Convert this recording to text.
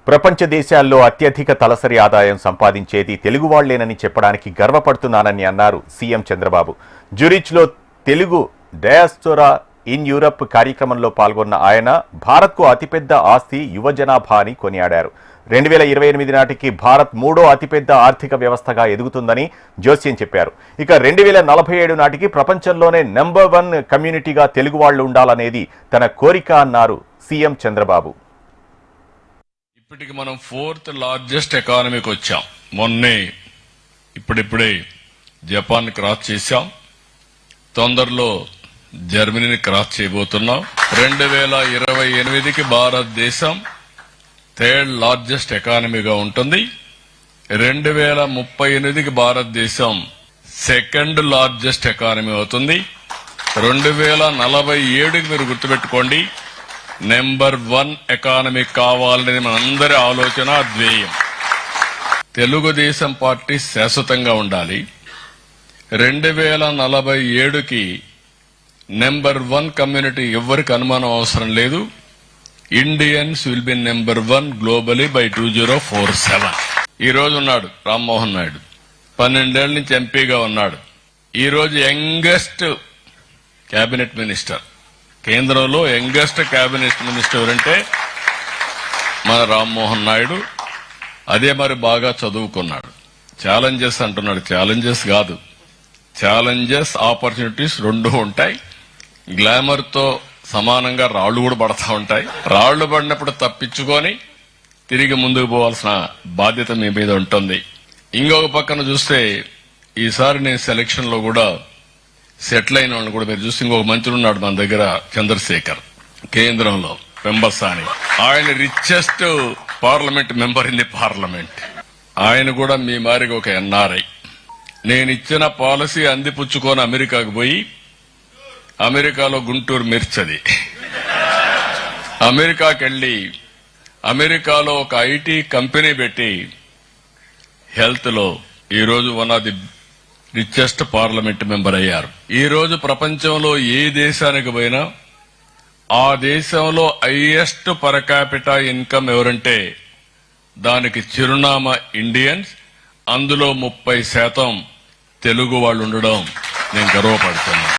ప్రపంచ దేశాల్లో అత్యధిక తలసరి ఆదాయం సంపాదించేది తెలుగు వాళ్లేనని చెప్పడానికి గర్వపడుతున్నానని అన్నారు సీఎం చంద్రబాబు. జ్యూరిచ్లో తెలుగు డయాస్పోరా ఇన్ యూరప్ కార్యక్రమంలో పాల్గొన్న ఆయన భారత్కు అతిపెద్ద ఆస్తి యువ జనాభా అని కొనియాడారు. 2028 నాటికి భారత్ మూడో అతిపెద్ద ఆర్థిక వ్యవస్థగా ఎదుగుతుందని జోస్యం చెప్పారు. ఇక 2047 నాటికి ప్రపంచంలోనే నెంబర్ 1 కమ్యూనిటీగా తెలుగు వాళ్లు ఉండాలనేది తన కోరిక అన్నారు సీఎం చంద్రబాబు. ఇప్పటికి మనం 4th లార్జెస్ట్ ఎకానమీకి వచ్చాం. మొన్నే ఇప్పుడిప్పుడే జపాన్ క్రాస్ చేశాం. తొందరలో జర్మనీని క్రాస్ చేయబోతున్నాం. 2028కి భారతదేశం 3rd లార్జెస్ట్ ఎకానమీగా ఉంటుంది. 2038కి భారతదేశం 2nd లార్జెస్ట్ ఎకానమీ అవుతుంది. 2047కి మీరు గుర్తుపెట్టుకోండి, నెంబర్ 1 ఎకానమీ కావాలనేది మనందరి ఆలోచన, ధ్యేయం. తెలుగుదేశం పార్టీ శాశ్వతంగా ఉండాలి. 2047కి నెంబర్ 1 కమ్యూనిటీ ఎవరికి అనుమానం అవసరం లేదు. Indians will be number 1 globally by 2047. ఈ రోజు ఉన్నాడు రామ్మోహన్ నాయుడు, 12 ఏళ్ల నుంచి ఎంపీగా ఉన్నాడు. ఈ రోజు యంగెస్ట్ కేబినెట్ మినిస్టర్, కేంద్రంలో యంగెస్ట్ కేబినెట్ మినిస్టర్ ఎవరంటే మన రామ్మోహన్ నాయుడు. అదే మరి బాగా చదువుకున్నాడు. ఛాలెంజెస్ అంటున్నాడు, ఛాలెంజెస్ కాదు, ఛాలెంజెస్ ఆపర్చునిటీస్ రెండు ఉంటాయి. గ్లామర్ తో సమానంగా రాళ్లు కూడా పడతా ఉంటాయి. రాళ్లు పడినప్పుడు తప్పించుకొని తిరిగి ముందుకు పోవాల్సిన బాధ్యత మీ మీద ఉంటుంది. ఇంకొక పక్కన చూస్తే ఈసారి నేను సెలక్షన్ లో కూడా సెటిల్ అయిన వాళ్ళని కూడా మీరు చూస్తే ఇంకొక మంత్రి ఉన్నాడు మన దగ్గర, చంద్రశేఖర్, కేంద్రంలో పెంబసాని. ఆయన richest parliament member in the parliament. ఆయన కూడా మీ మారిగా ఒక ఎన్ఆర్ఐ. నేను ఇచ్చిన పాలసీ అందిపుచ్చుకొని అమెరికాకు పోయి, అమెరికాలో గుంటూరు మిర్చది, అమెరికాకి వెళ్లి అమెరికాలో ఒక ఐటీ కంపెనీ పెట్టి హెల్త్ లో ఈ రోజు 1 of the richest parliament member అయ్యారు. ఈ రోజు ప్రపంచంలో ఏ దేశానికి పోయినా ఆ దేశంలో హైయెస్ట్ పర్ క్యాపిటా ఇన్కమ్ ఎవరంటే దానికి చిరునామా ఇండియన్స్. అందులో 30% తెలుగు వాళ్ళు ఉండడం నేను గర్వపడుతున్నాను.